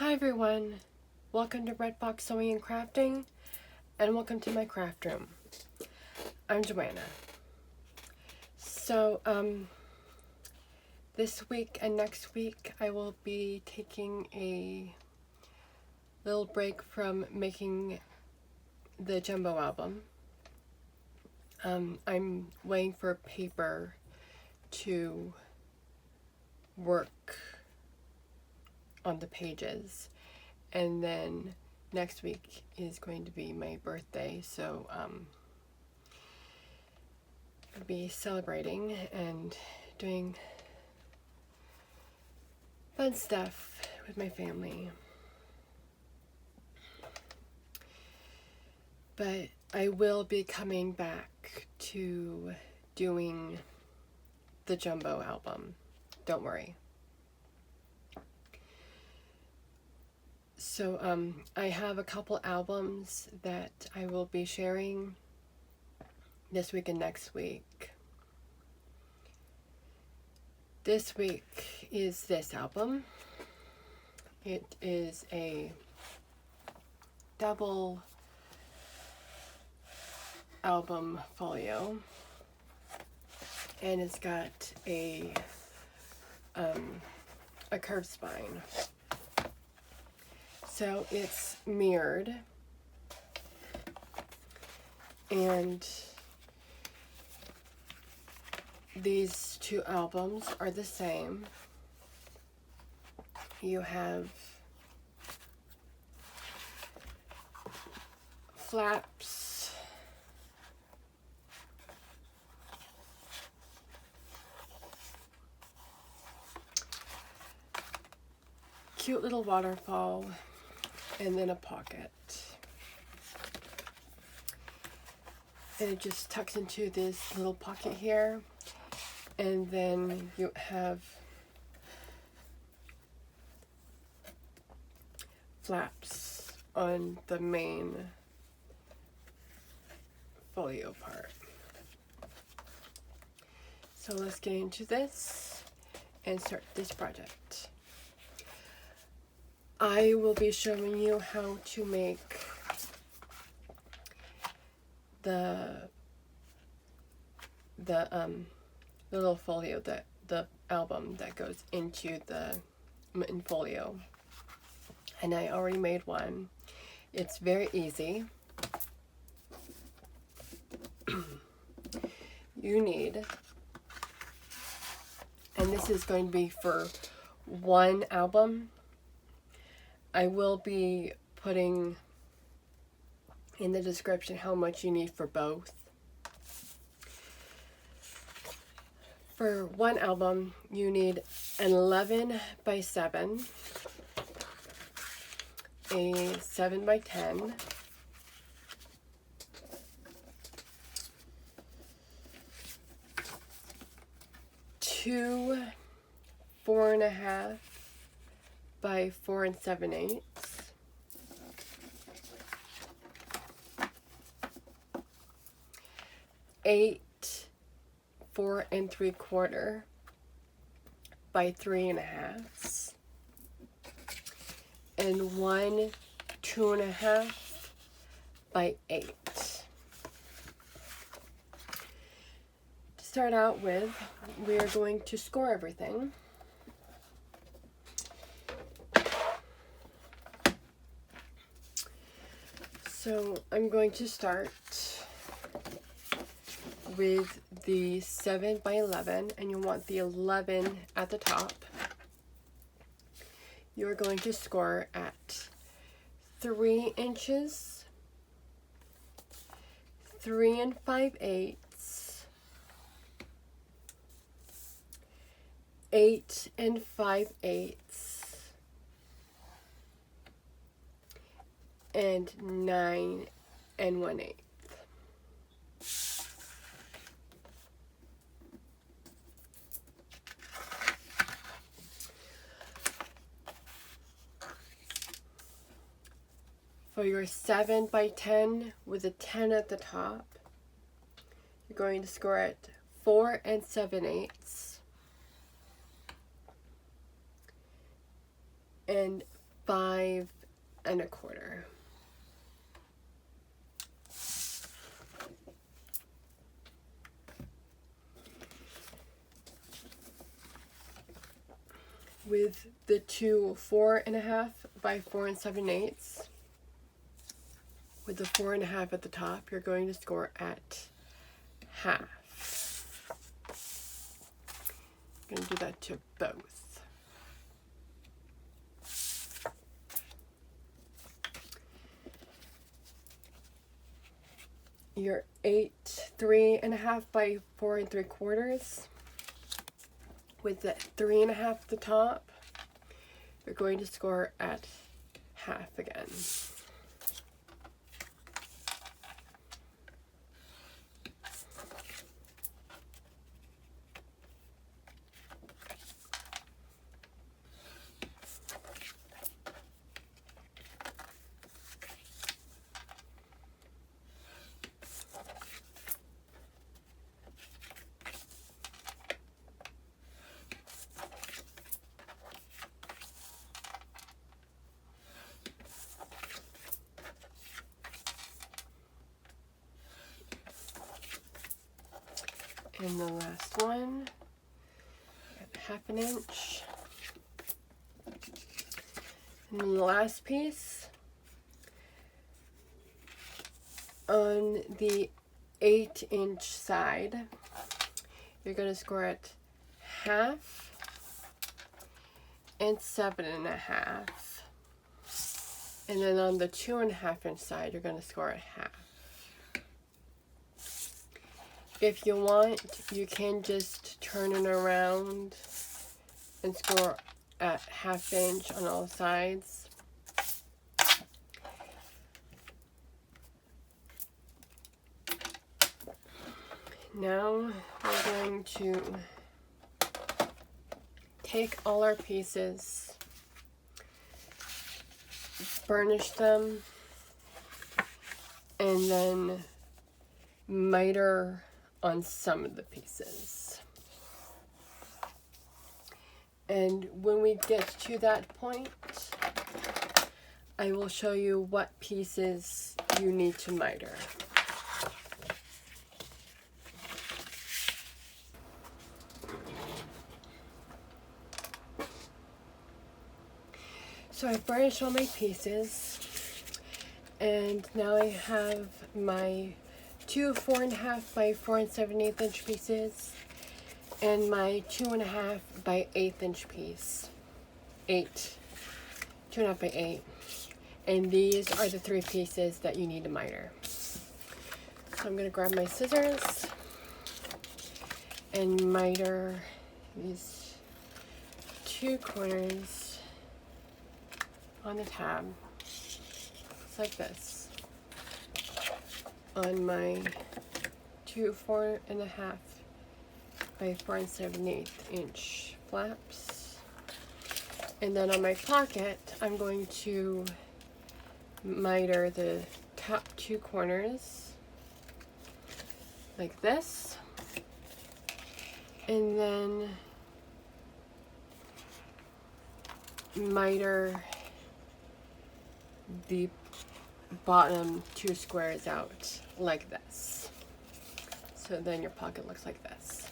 Hi everyone, welcome to Red Box Sewing and Crafting, and welcome to my craft room. I'm Joanna. So, this week and next week I will be taking a little break from making the jumbo album. I'm waiting for paper to work on the pages, and then next week is going to be my birthday, so I'll be celebrating and doing fun stuff with my family. But I will be coming back to doing the jumbo album, don't worry. So I have a couple albums that I will be sharing this week and next week. This week is this album. It is a double album folio, and it's got a curved spine. So it's mirrored, and these two albums are the same. You have flaps, cute little waterfall, and then a pocket. And it just tucks into this little pocket here. And then you have flaps on the main folio part. So let's get into this and start this project. I will be showing you how to make the little folio, the album that goes into the folio. And I already made one. It's very easy. You need, and this is going to be for one album. I will be putting in the description how much you need for both. For one album, you need an 11 by 7, a 7 by 10, two 4.5 by 4 7/8, eight 4 3/4 by 3.5, and one 2.5 by 8. To start out with, we are going to score everything. So I'm going to start with the 7 by 11, and you want the 11 at the top. You're going to score at 3 inches, 3 5/8, 8 5/8, and 9 1/8. For your 7 by 10 with a 10 at the top, you're going to score at 4 7/8, and 5 1/4. With the two 4 1/2 by 4 7/8, with the 4 1/2 at the top, you're going to score at half. I'm going to do that to both. Your 3 1/2 by 4 3/4. With the 3 1/2 at the top, you're going to score at half again. And the last one, 1/2 inch. And then the last piece, on the 8 inch side, you're going to score at half and 7 1/2. And then on the 2 1/2 inch side, you're going to score at half. If you want, you can just turn it around and score at 1/2 inch on all sides. Now we're going to take all our pieces, burnish them, and then miter on some of the pieces. And when we get to that point, I will show you what pieces you need to miter. So I've burnished all my pieces, and now I have my two 4 1/2 by 4 7/8 inch pieces and my 2 1/2 by 8 inch piece. 2 1/2 by 8. And these are the 3 pieces that you need to miter. So I'm going to grab my scissors and miter these 2 corners on the tab, just like this, on my two 4 1/2 by 4 7/8 inch flaps. And then on my pocket, I'm going to miter the top 2 corners like this, and then miter the bottom 2 squares out like this. So then your pocket looks like this.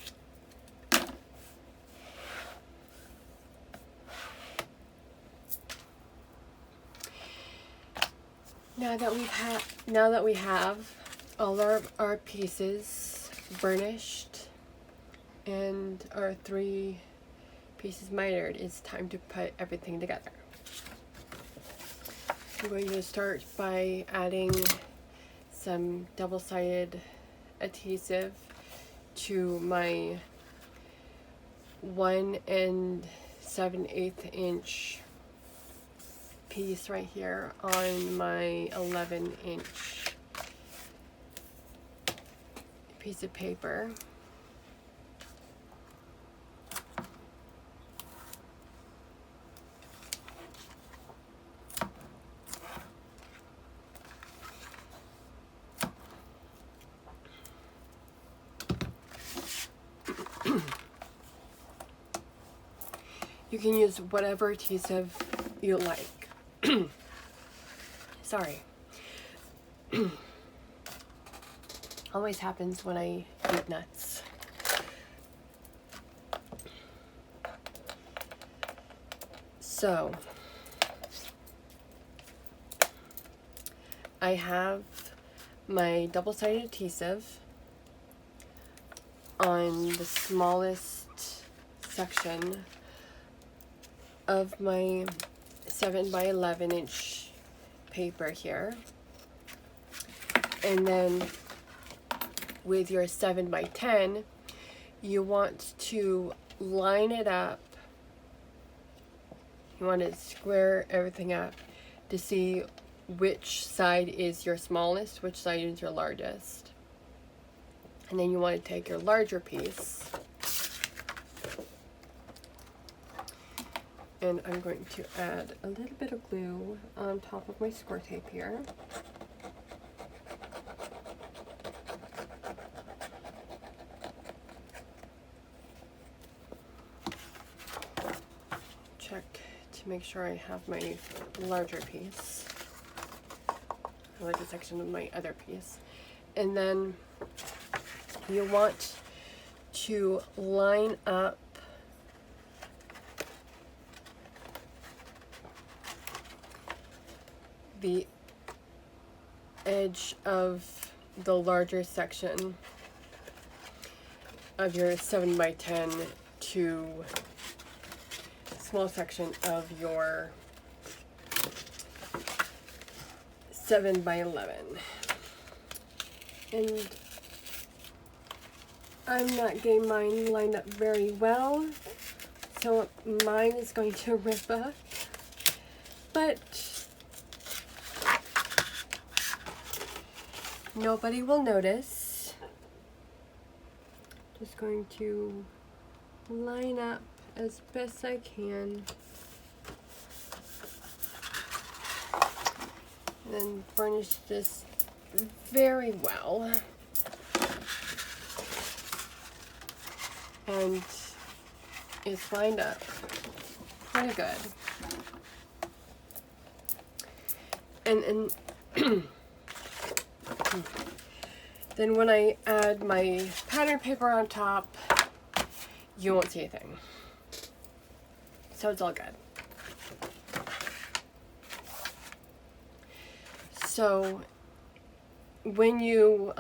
Now that we have all our pieces burnished and our 3 pieces mitered, it's time to put everything together. I'm going to start by adding some double-sided adhesive to my 1 7/8 inch piece right here on my 11 inch piece of paper. You can use whatever adhesive you like. Sorry. Always happens when I eat nuts. So, I have my double-sided adhesive on the smallest section of my 7 by 11 inch paper here. And then with your 7 by 10, you want to line it up. You want to square everything up to see which side is your smallest, which side is your largest. And then you want to take your larger piece, and I'm going to add a little bit of glue on top of my score tape here. Check to make sure I have my larger piece, the larger section of my other piece. And then you want to line up the edge of the larger section of your 7 by 10 to small section of your 7 by 11. And I'm not getting mine lined up very well, so mine is going to rip up, but nobody will notice. Just going to line up as best I can, and then burnish this very well. And it's lined up pretty good. And then when I add my pattern paper on top, you won't see a thing. So it's all good. So when you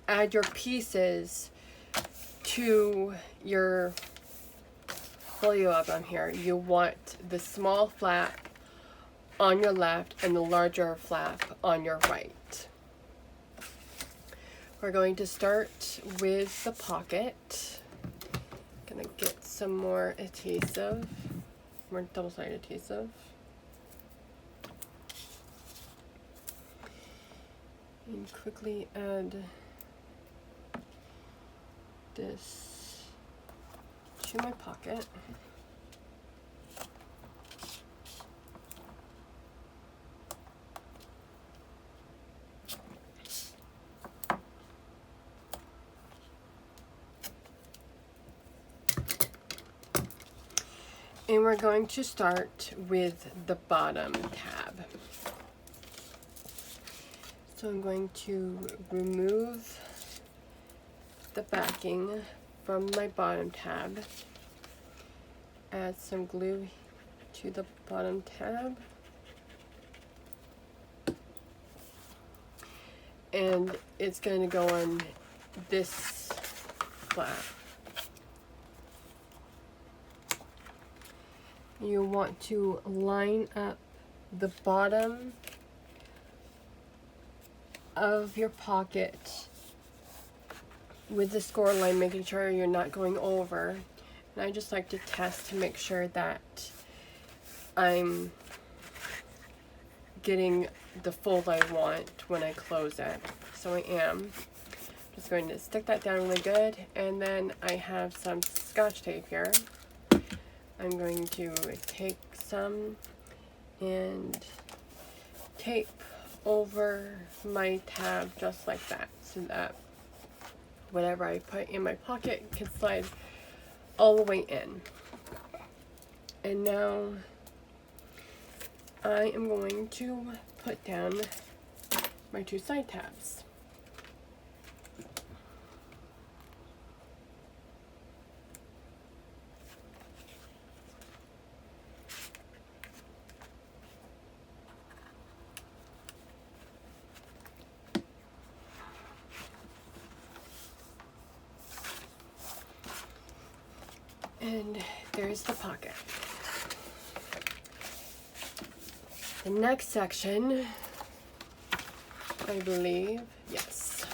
add your pieces to your folio album here, you want the small flap on your left and the larger flap on your right. We're going to start with the pocket. Gonna get some more adhesive, more double-sided adhesive. And quickly add this to my pocket. And we're going to start with the bottom tab. So I'm going to remove the backing from my bottom tab, add some glue to the bottom tab, and it's going to go on this flap. You want to line up the bottom of your pocket with the score line, making sure you're not going over. And I just like to test to make sure that I'm getting the fold I want when I close it. So I am. Just going to stick that down really good, and then I have some Scotch tape here. I'm going to take some and tape over my tab just like that, so that whatever I put in my pocket can slide all the way in. And now I am going to put down my 2 side tabs. And there's the pocket. The next section, I believe, yes,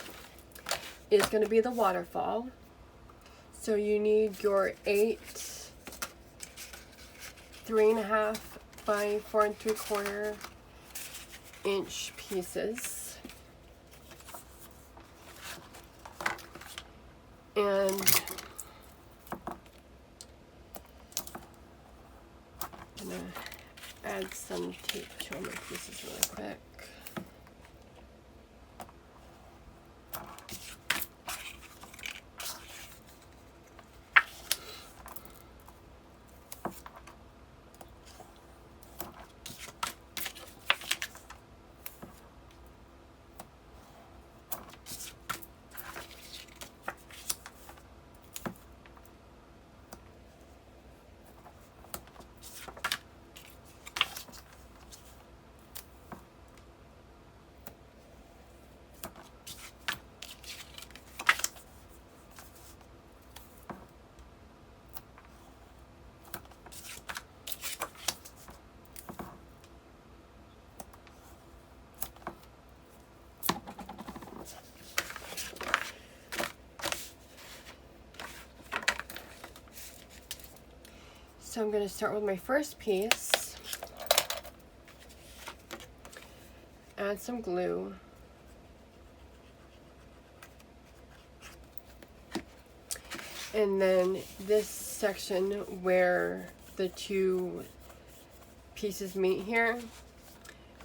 is going to be the waterfall. So you need your 8 3.5 by 4 3/4 inch pieces. And I'm gonna add some tape to all my pieces really quick. So I'm going to start with my first piece, add some glue, and then this section where the 2 pieces meet here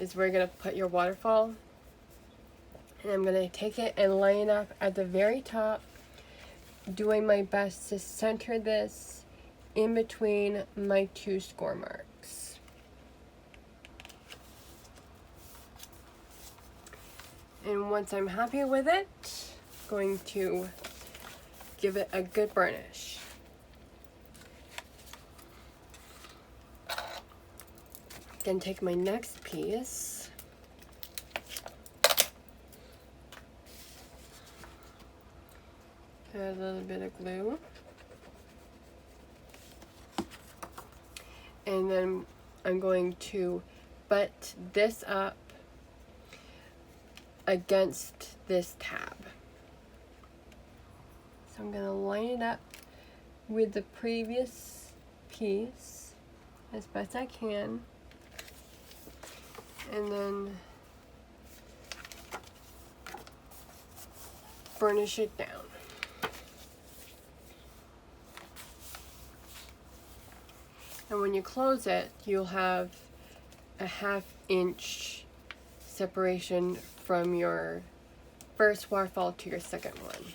is where you're going to put your waterfall. And I'm going to take it and line up at the very top, doing my best to center this in between my 2 score marks. And once I'm happy with it, I'm going to give it a good burnish. Then take my next piece, add a little bit of glue, and then I'm going to butt this up against this tab. So I'm going to line it up with the previous piece as best I can, and then burnish it down. And when you close it, you'll have a 1/2 inch separation from your first waterfall to your second one,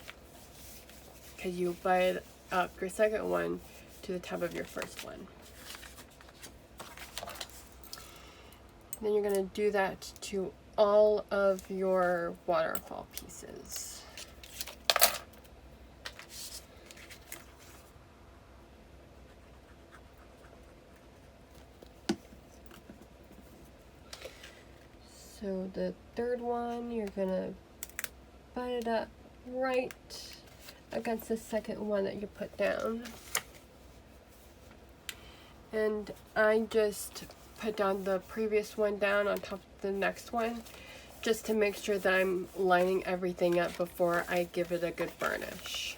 because you butt up your second one to the top of your first one. Then you're going to do that to all of your waterfall pieces. So the third one, you're gonna butt it up right against the second one that you put down. And I just put down the previous one down on top of the next one, just to make sure that I'm lining everything up before I give it a good burnish.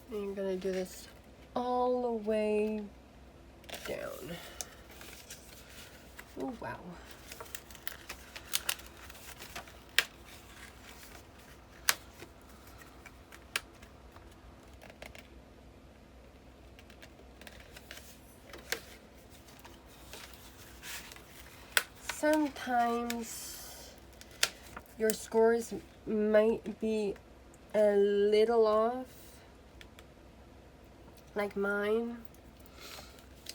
And you're going to do this all the way down. Oh, wow. Sometimes your scores might be a little off, like mine.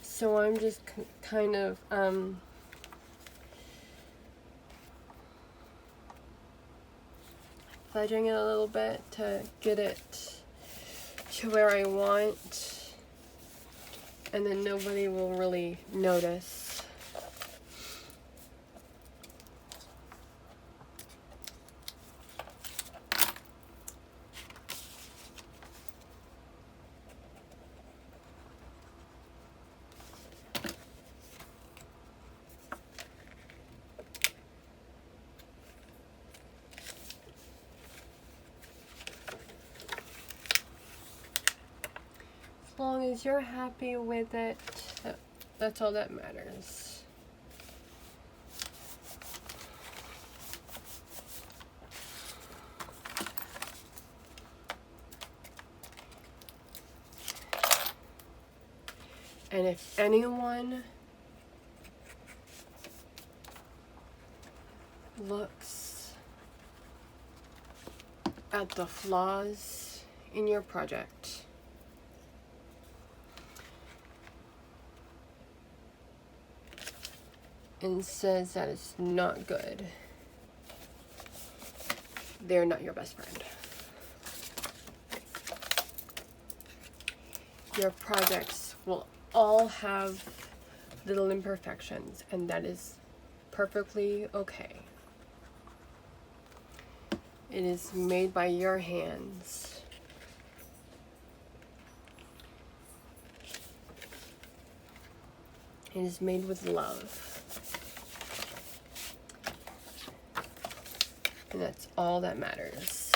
So I'm just kind of fudging it a little bit to get it to where I want, and then nobody will really notice. As long as you're happy with it, that's all that matters. And if anyone looks at the flaws in your project, and says that it's not good, they're not your best friend. Your projects will all have little imperfections, and that is perfectly okay. It is made by your hands. It is made with love. And that's all that matters.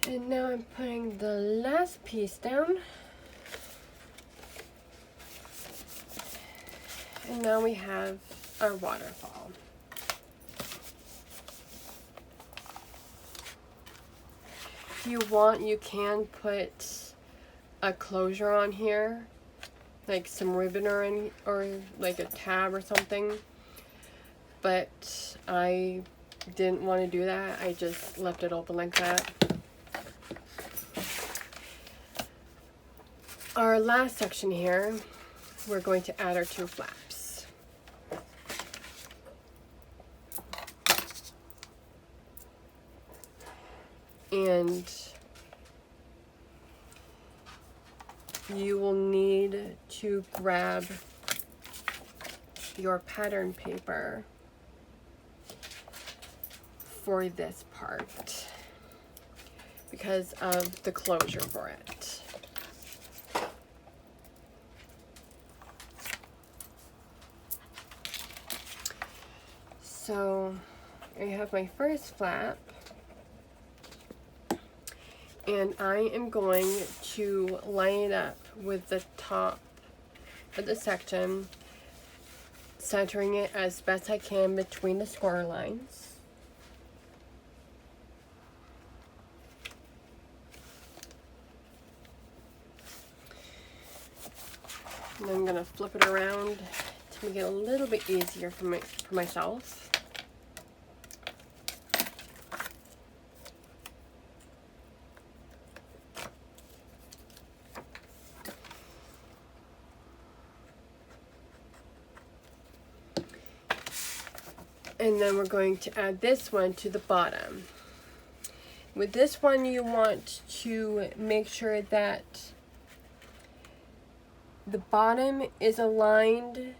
And now I'm putting the last piece down. And now we have our waterfall. If you want, you can put a closure on here, like some ribbon or like a tab or something. But I didn't want to do that. I just left it open like that. Our last section here, we're going to add our 2 flaps. And you will need to grab your pattern paper for this part because of the closure for it. So I have my first flap, and I am going to line it up with the top of the section, centering it as best I can between the score lines. And I'm going to flip it around to make it a little bit easier for myself. And then we're going to add this one to the bottom. With this one, you want to make sure that the bottom is aligned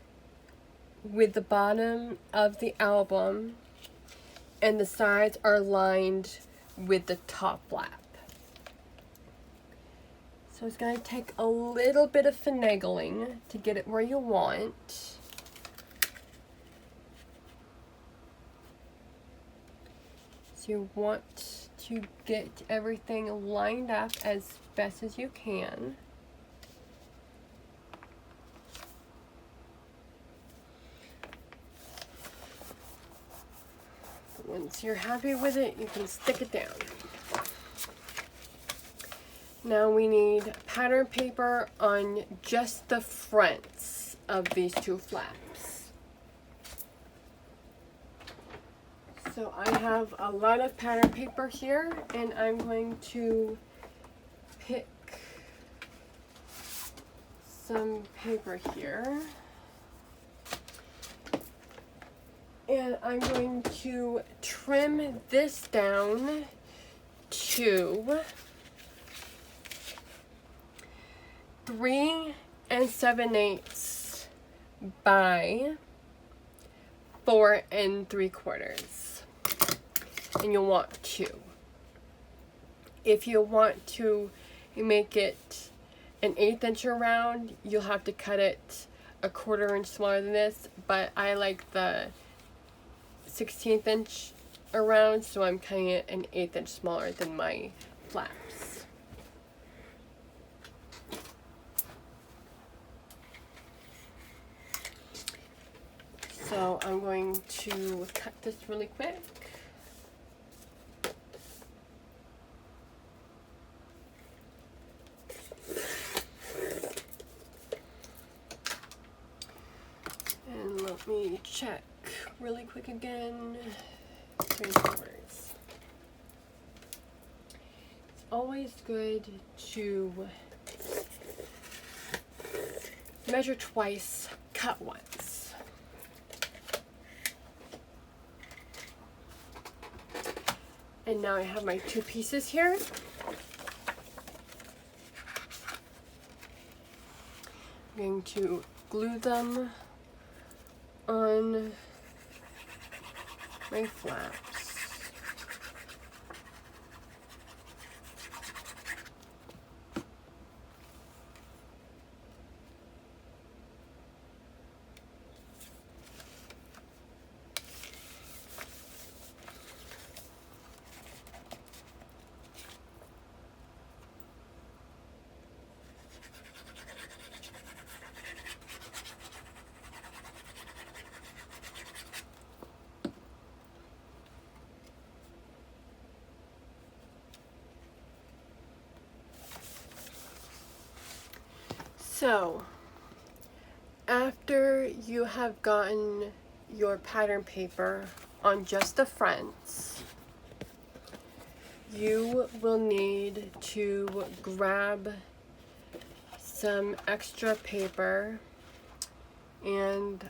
with the bottom of the album, and the sides are aligned with the top flap. So it's going to take a little bit of finagling to get it where you want. So you want to get everything lined up as best as you can. Once you're happy with it, you can stick it down. Now we need pattern paper on just the fronts of these two flaps. So I have a lot of pattern paper here, and I'm going to pick some paper here. And I'm going to trim this down to 3 7/8 by 4 3/4. And you'll want 2. If you want to make it an 1/8 inch around, you'll have to cut it a 1/4 inch smaller than this, but I like the 1/16 inch around, so I'm cutting it an 1/8 inch smaller than my flaps. So I'm going to cut this really quick. And let me check really quick again. 3/4. It's always good to measure twice, cut once. And now I have my 2 pieces here. I'm going to glue them on my flaps. So, after you have gotten your pattern paper on just the fronts, you will need to grab some extra paper, and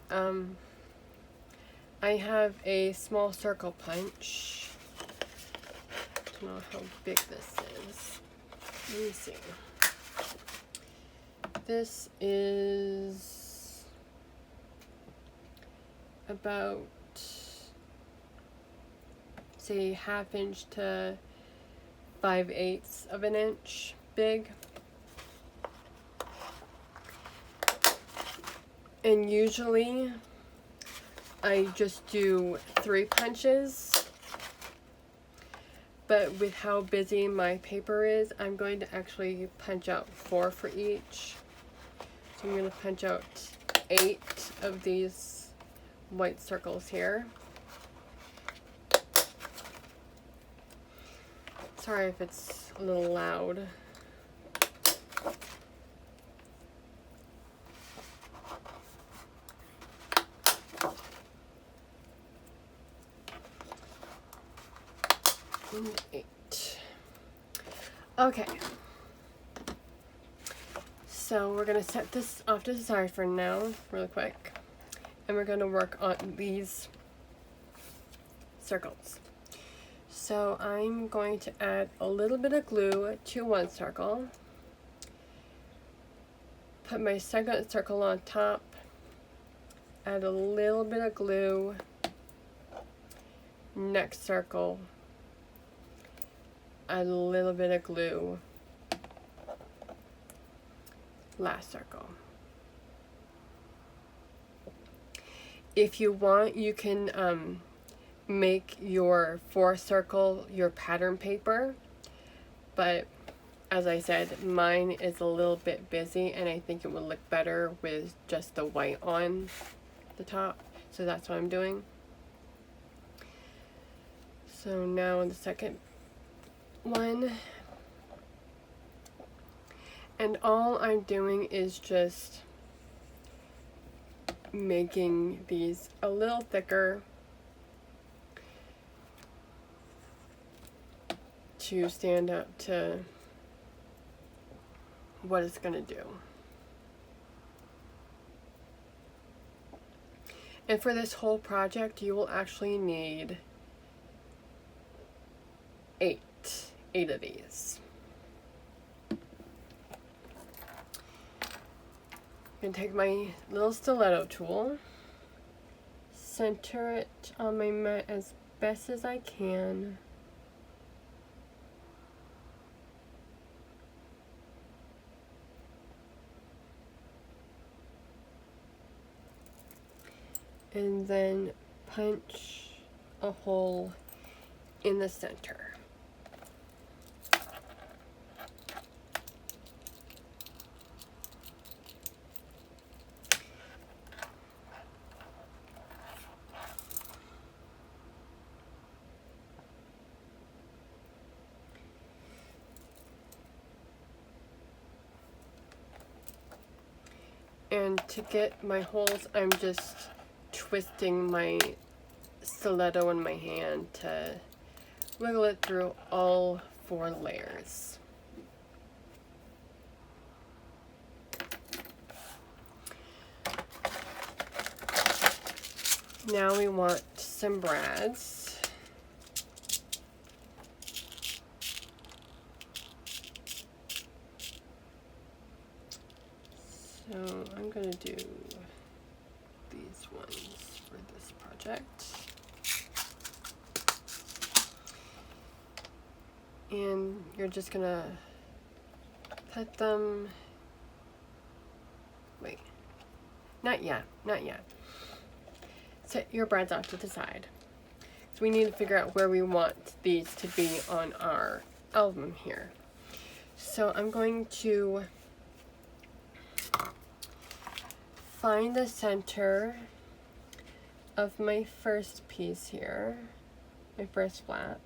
I have a small circle punch. I don't know how big this is. Let me see. This is about, say, 1/2 inch to 5/8 of an inch big. And usually I just do 3 punches. But with how busy my paper is, I'm going to actually punch out 4 for each. So I'm going to punch out 8 of these white circles here. Sorry if it's a little loud. And 8. Okay. So we're going to set this off to the side for now, really quick. And we're going to work on these circles. So I'm going to add a little bit of glue to one circle. Put my second circle on top. Add a little bit of glue. Next circle. Add a little bit of glue. Last circle. If you want, you can make your 4th circle your pattern paper, but as I said, mine is a little bit busy and I think it would look better with just the white on the top, so that's what I'm doing. So now the second one, And all I'm doing is just making these a little thicker to stand up to what it's going to do. And for this whole project, you will actually need 8 of these. I'm going to take my little stiletto tool, center it on my mat as best as I can. And then punch a hole in the center. And to get my holes, I'm just twisting my stiletto in my hand to wiggle it through all 4 layers. Now we want some brads. So I'm going to do these ones for this project. And you're just going to put them, wait, not yet. Set your brads off to the side. So we need to figure out where we want these to be on our album here. So I'm going to find the center of my first piece here, my first flap.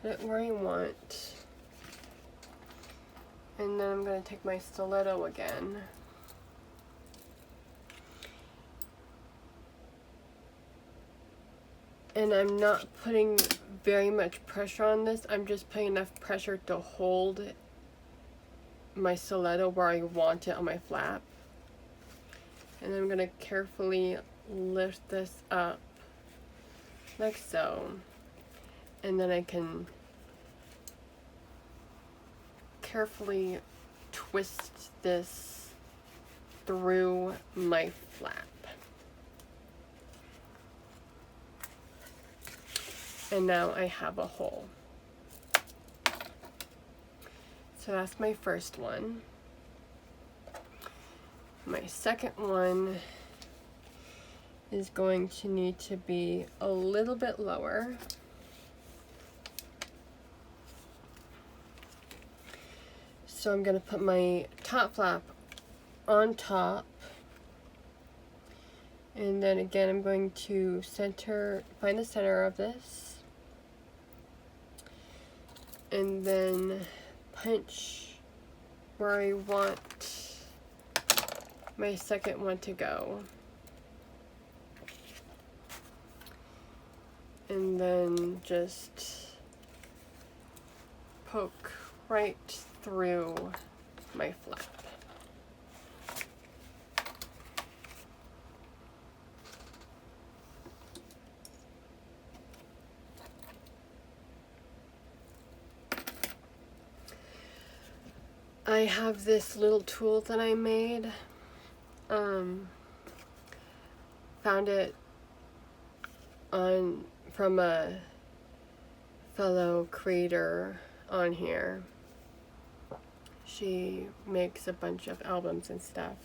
Put it where I want. And then I'm going to take my stiletto again. And I'm not putting very much pressure on this. I'm just putting enough pressure to hold my stiletto where I want it on my flap. And then I'm going to carefully lift this up like so. And then I can carefully twist this through my flap. And now I have a hole. So that's my first one. My second one is going to need to be a little bit lower. So I'm going to put my top flap on top. And then again, I'm going to find the center of this. And then punch where I want my second one to go. And then just poke right through my flap. I have this little tool that I made. Found it from a fellow creator on here. She makes a bunch of albums and stuff.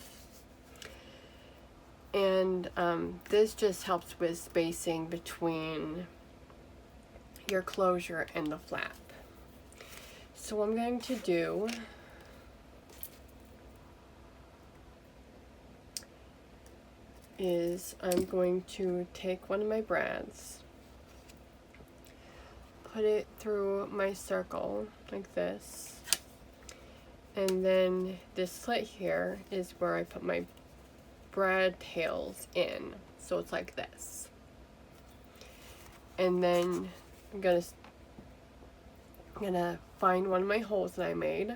And this just helps with spacing between your closure and the flap. So what I'm going to do is I'm going to take one of my brads, put it through my circle like this, and then this slit here is where I put my brad tails in, so it's like this. And then I'm gonna find one of my holes that I made,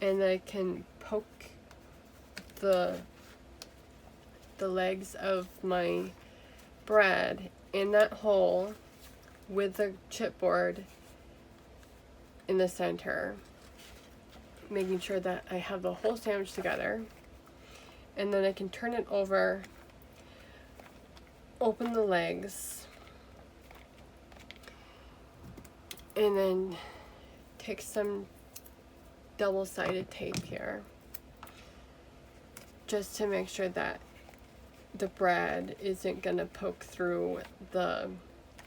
and I can poke the legs of my brad in that hole with the chipboard in the center, making sure that I have the whole sandwich together. And then I can turn it over, open the legs, and then take some double-sided tape here just to make sure that the brad isn't gonna poke through the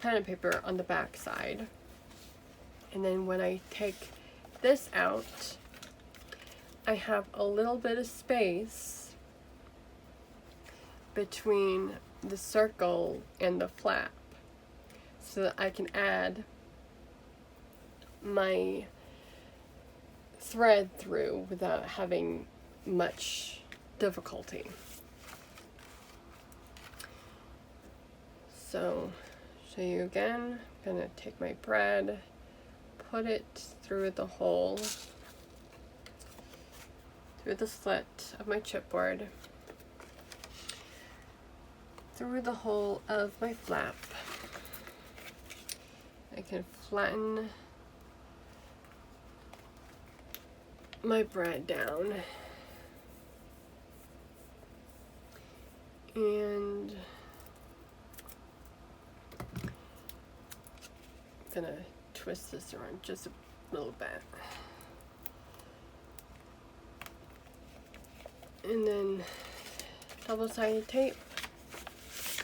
pen paper on the back side. And then when I take this out, I have a little bit of space between the circle and the flap so that I can add my thread through without having much difficulty. So, show you again, I'm gonna take my brad, put it through the hole, through the slit of my chipboard, through the hole of my flap. I can flatten my brad down, and I'm gonna twist this around just a little bit, and then double-sided tape,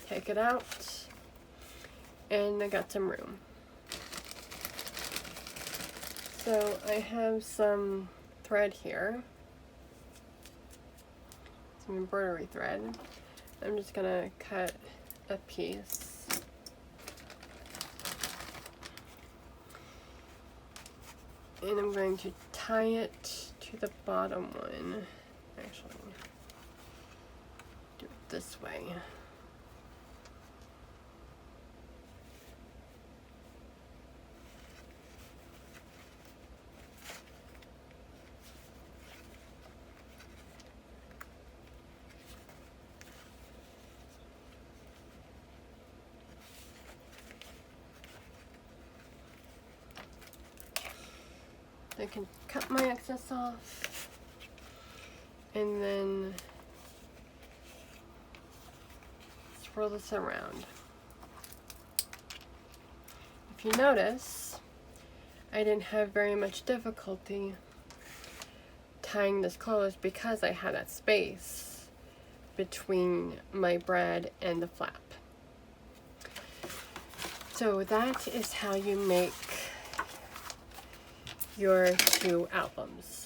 take it out, and I got some room. So I have some thread here, some embroidery thread. I'm just gonna cut a piece, and I'm going to tie it to the bottom one. Actually, do it this way. I can cut my excess off, and then swirl this around. If you notice, I didn't have very much difficulty tying this closed because I had that space between my brad and the flap. So that is how you make your 2 albums.